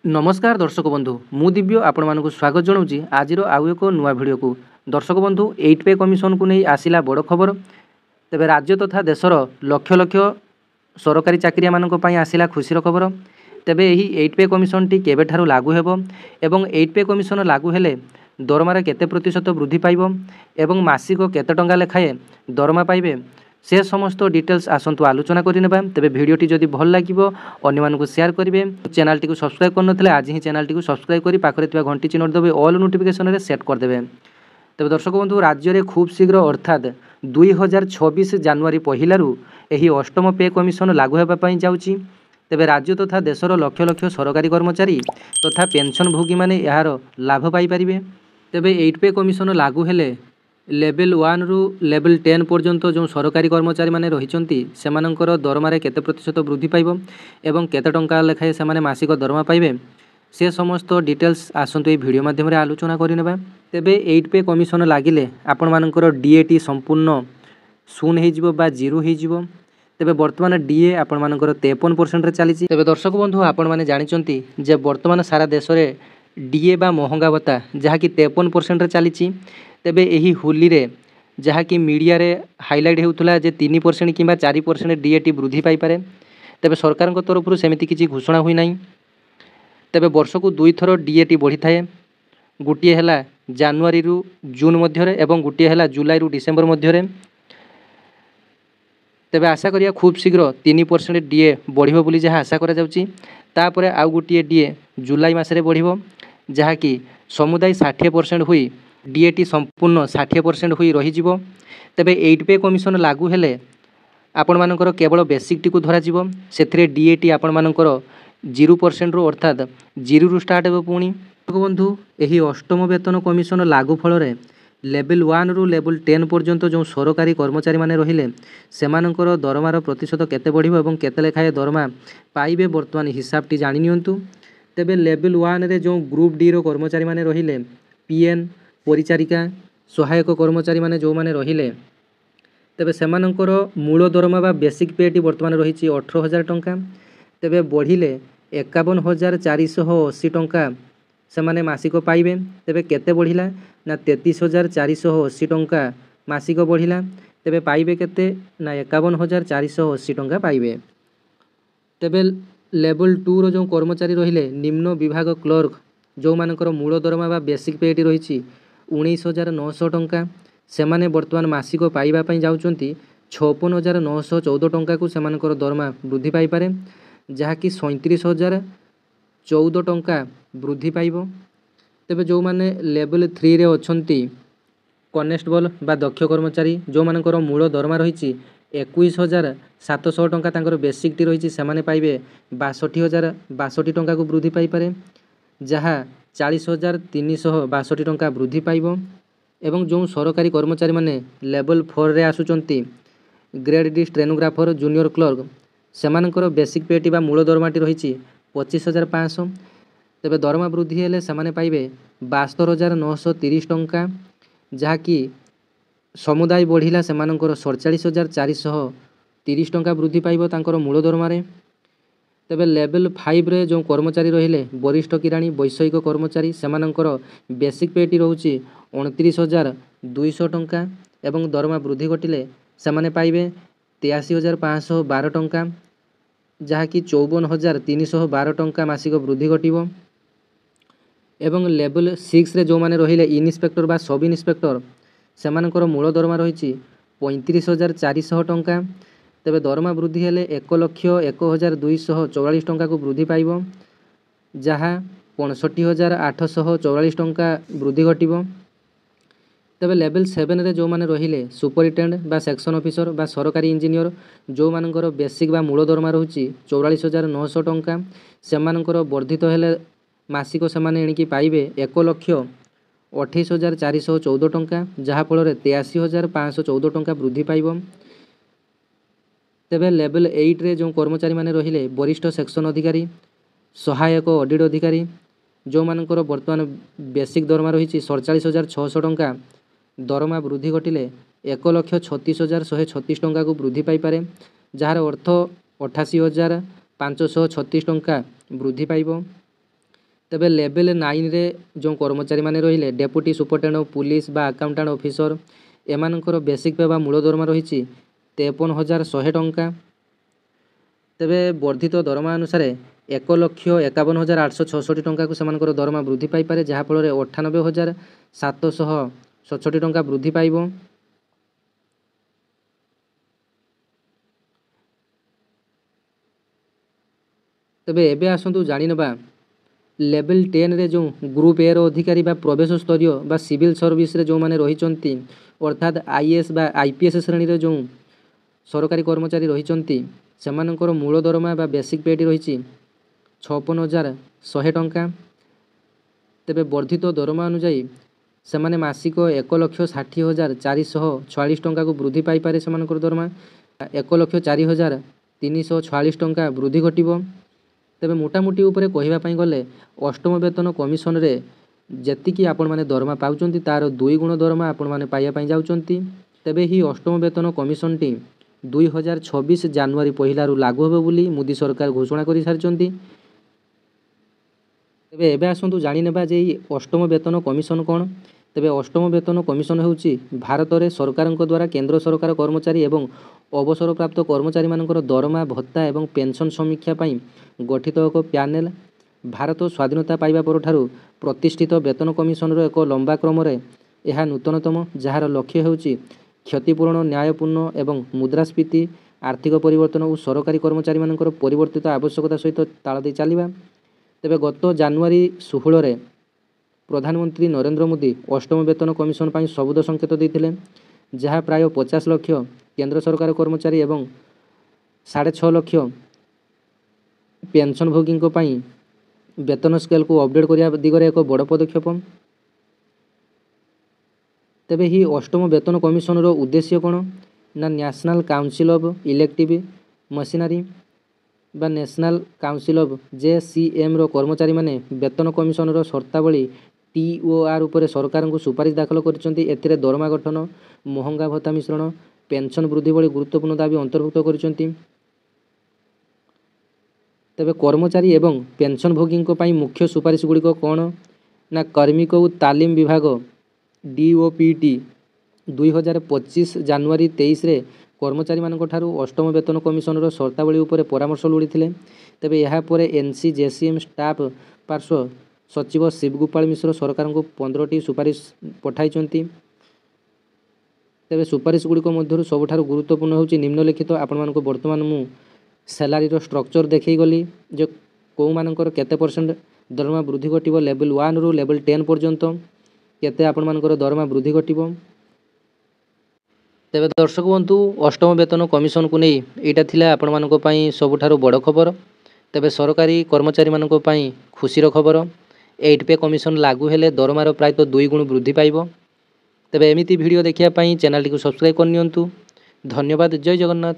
नमस्कार दर्शक बंधु मु दिव्य आपण मानक स्वागत जनाऊँगी आज आउ एक नुआ भिडियो को। दर्शक बंधु 8 पे कमिशन को नहीं आसिला बड़ खबर। तेबे राज्य तथा देशर लक्ष लक्ष सरकारी चाकरिया मानक पई आसिला खुशीर खबर। तेबे यही 8 पे कमिशन टी केबे ठारू लागू हेबो एवं 8 पे कमिशन लागू हेले दरमार केते प्रतिशत वृद्धि पाइबो एवं मासिक केते टंका लेखाए दरमा पाइबे से समस्त डिटेल्स आसंतु आलोचना करिनेबा। तेबे भिडियोटी जदि भल लागिबो अन्य मानकु शेयर करिवे। चैनल टी को सब्सक्राइब करनथिले आज ही चैनल टी को सब्सक्राइब करी पाखरे थिबा घंटी चिन्ह दबे ऑल नोटिफिकेशन रे सेट कर देबे। तेबे दर्शक बंधु राज्य रे खूब शीघ्र अर्थात 2026 जनवरी पहिलारु एही अष्टम पे कमिशन लागू हेबा पई जाउची। तेबे राज्य तथा देशर लक्ष लक्ष सरकारी कर्मचारी तथा पेंशन भोगी माने यार लाभ पाई परिबे। तेबे 8 पे कमिशन लागू हेले लेवल 1 रु लेवल 10 पर्यंत जो सरकारी कर्मचारी माने रहिचंती सेमानंकर दरमारे केते प्रतिशत वृद्धि पाइबो एवं केते टंका लेखाए सेमाने मासिक दरमा पाइबे से समस्त डिटेल्स आसंतु ए वीडियो माध्यम रे आलोचना करिनेबा। तेबे 8 पे कमिशन लागिले आपण मानकर डीएटी संपूर्ण शून्य हे जिवो बा जीरो हे जिवो। तेबे वर्तमान डीए आपण मानकर 53% रे चलीची। तेबे दर्शक बंधु आपण माने जानिचंती जे वर्तमान सारा देश रे डीए बा महंगा भत्ता जहा कि 53% रे चलीची। तेबे एही होली रे जहा कि मीडिया रे हाईलाइट हेउथला जे 3% किंबा 4% डीएटी वृद्धि पाई पारे। तेबे सरकार को तरफ सेमिति किछि घोषणा हुई नाही। तेबे वर्ष को 2 थर डीएटी बढ़ी थाए। गुटिए हला जनवरी रु जून मध्य रे एवं गुटिए हला जुलाई रु डिसेंबर मध्य रे। तेबे आशा करिया खूब शीघ्र 3% डीए बढ़िबो बोली जहा आशा करा जाउची। तापरे आउ गुटिए डीए जुलाई मास रे बढ़िबो जहा कि समुदाय 60% हुई डीएटी संपूर्ण 60% हुई रही जिवो। तेबे 8 पे कमिशन लागू हेले आपण मानकर केवल बेसिक टी को धरा जिवो सेथरे डीएटी आपण मानकर 0% रु अर्थात 0 रु स्टार्ट हेबो। पुणी बंधु एही अष्टम वेतन कमिशन लागू फल रे लेवल 1 रु लेवल 10 पर्यंत जो सरकारी कर्मचारी माने रहिले सेमानकर दरमार प्रतिशत केते बढ़िबो एवं केते लेखाए दरमा पाइबे वर्तमान हिसाब टी जानि नियंतु। तेबे लेवल 1 रे जो ग्रुप डी रो कर्मचारी माने रहिले पीएन परिचारिका सहायक कर्मचारी माने जो माने रहिले तेबे सेमानकर मूल दरमा बा बेसिक पे टी वर्तमान रहिछि 18000 टंका। तेबे बढ़िले 51480 टंका सेमाने मासिक पाइबे। तेबे केते बढ़िला ना 33480 टंका मासिक बढ़िला। तेबे पाइबे केते ना 51480 टंका पाइबे। तेबे लेवल 2 रो जो कर्मचारी रहिले निम्न विभाग क्लर्क जो मानकर मूल दरमा बा बेसिक पे टी रहिछि 19900 टंका सेमाने वर्तमान मासिक पाइबा पई जाउचंती 56914 टंका को सेमानकर दरमा वृद्धि पाई पारे जहा कि 37014 टंका वृद्धि पाइबो। तेबे जो माने लेवल 3 रे अछंती कनेस्टेबल बा दक्ष कर्मचारी जो मानकर मूल दरमा रहिछि 21700 टंका तांकर बेसिक टी रहिछि सेमाने पाइबे 62062 टंका को वृद्धि पाई पारे जहा 40362 टंका वृद्धि पाइबो। एवं जो सरकारी कर्मचारी माने लेवल 4 रे आसुचंती grade D stenographer junior clerk सेमानकर बेसिक पेटी बा मूल दरमाटी रहिछि 25500। तेबे दरमा वृद्धि हेले सेमाने पाइबे 72930 टंका जहा कि समुदाय बढ़िला सेमानकर 47430 टंका वृद्धि पाइबो तांकर मूल दरमारे। तेबे लेवल 5 रे जो कर्मचारी रहिले वरिष्ठ किराणी वैषयिक कर्मचारी सेमानकर बेसिक पेटी रहउची 29200 टंका एवं दरमा वृद्धि घटिले सेमाने पाइबे 83512 टंका जहा कि 54312 टंका मासिक वृद्धि घटिबो। एवं लेवल 6 रे जो माने रहिले इन्स्पेक्टर बा सब इन्स्पेक्टर सेमानकर मूल दरमा रहिछि 35400 टंका। तेबे दरमा वृद्धि हेले 1,01,244 टंका को वृद्धि पाइबो जहा 65,844 टंका वृद्धि घटिबो। तेबे लेवल 7 रे जो माने रहिले सुपरिटेंडेंट बा सेक्शन ऑफिसर बा सरकारी इंजीनियर जो मानकर बेसिक बा मूल दरमा रहुछि 44900 टंका सेमानकर वर्धित हेले मासिक सेमाने एणिकी पाइबे 1,28,414 टंका जहा फल रे 83,514 टंका वृद्धि पाइबो। तेबे लेवल 8 रे जो कर्मचारी माने रहिले वरिष्ठ सेक्शन अधिकारी सहायक ऑडिट अधिकारी जो मानकर वर्तमान बेसिक दरमा रहिछि 47600 टंका दरमा वृद्धि घटिले 1,36,136 टंका को वृद्धि पाई पारे जार अर्थ 88,536 टंका वृद्धि पाइबो। तेबे लेवल 9 रे जो कर्मचारी माने रहिले डेप्यूटी सुपरटेंडेंट पुलिस बा अकाउंटेंट ऑफिसर एमानकर बेसिक पे बा मूल दरमा रही 53,100 टंका। तेबे वर्धित दरमा अनुसार 1,51,866 टंका को सेमानकर दरमा वृद्धि पाई पारे जहाँफल 98,767 टंका वृद्धि पाइब। तेबे एबे आसंतु जानि नेबा लेवल 10 रे जो ग्रुप ए रो अधिकारी बा प्रवेश स्तरीय बा सिविल सर्विस रे जो माने रहिचंती अर्थात आईएएस बा आईपीएस श्रेणी रे जो सरकारी कर्मचारी रहिचंती सेमानकर मूल दरमा बा बेसिक पेटी रहिची 56,100 टंका। तेबे वर्धित दरमा अनुଯାयी सेमाने मासिक 1,60,446 टंका को वृद्धि पाई पारे सेमानकर दरमा 1,04,346 टंका वृद्धि घटिबो। तेबे मोटामोटी उपरे कहिबा पई गले अष्टम वेतन कमिशन रे जेतिकी आपण माने दरमा पाउचंती तार 2 गुण दरमा आपण माने पाइया पई जाउचंती। तेबे ही अष्टम वेतन कमिशन टी 2026 जनवरी पहिला रु लागू होबे बोली मोदी सरकार घोषणा करि सारचंती। तेबे एबे आसंतु जानि नेबा जे अष्टम वेतन कमिशन कोन। तेबे अष्टम वेतन कमिशन हेउची भारत रे सरकारक द्वारा केंद्र सरकार कर्मचारी एवं अवसर प्राप्त कर्मचारी मानकर दरमा भत्ता एवं पेंशन समीक्षा पई गठित एक पैनल। भारत स्वाधीनता पाइबा परठारु प्रतिष्ठित वेतन कमिशन रो एक लंबा क्रम रे यह नूतनतम जार लक्ष्य हेउची क्षतिपूर्ण न्यायपूर्ण एवं मुद्रास्फीति आर्थिक परिवर्तन और सरकारी कर्मचारी मानकर परिवर्तित आवश्यकता सहित ताल दे चलिबा। तेबे गत जनवरी 16 रे प्रधानमंत्री नरेंद्र मोदी अष्टम वेतन कमिशन पई सबुद संकेत देथिले जहाँ प्राय 50 लाख केंद्र सरकार कर्मचारी एवं 6.5 लाख पेंशन भोगी वेतन स्केल को अपडेट करिया दिगरे एक बड़ पदक्षेप। तेबे ही अष्टम वेतन कमिशन रो उद्देश्य कोन ना national council of elective machinery बा नेशनल काउंसिल ऑफ जेसीएम रो कर्मचारी माने वेतन कमिशन रो शर्तावली टीओआर उपरे सरकार को सुपारिश दाखल करिसंती। एथिरे दरमा गठन महंगा भत्ता मिश्रण पेंशन वृद्धि भली गुरुत्वपूर्ण दाबी अंतर्भुक्त करिसंती। तेबे कर्मचारी एवं पेंशन भोगी मुख्य सुपारिश गुड़िक कौन ना कार्मिक और तालीम विभाग डीओपीटी 2025 जनवरी 23 रे कर्मचारी मानक ठारू अष्टम वेतन कमिशन रो शर्तावली उपरे परामर्श लोड़ीथिले। तेबे यहाँ पर एनसीजेसीएम स्टाफ पार्श्व सचिव शिवगोपाल मिश्र सरकार को 15टी सुपारिश पठाइचंती। तेबे सुपारिश गुड़िक मध्यरु सबठारु गुरुत्वपूर्ण होउची निम्नलिखित आपण मानको वर्तमान मु सैलारी रो स्ट्रक्चर देखई गली जो कौ मानकर केते परसेंट दरमा वृद्धि घटिबो लेवल 1 रु लेवल 10 पर्यंत केते आपण मानकर दरमा वृद्धि घटिबो। तेबे दर्शक बंधु अष्टम वेतन कमिशन को नहीं एटा थिला आपण मानको पई सबठारु बड़ खबर। तेबे सरकारी कर्मचारी मानको पई खुशीर खबर 8 पे कमिशन लागू हेले दरमार प्राय 2 गुण वृद्धि पाइबो। तेबे एमिति वीडियो देखिया पई चैनल टी को सब्सक्राइब करनियंतु। धन्यवाद। जय जगन्नाथ।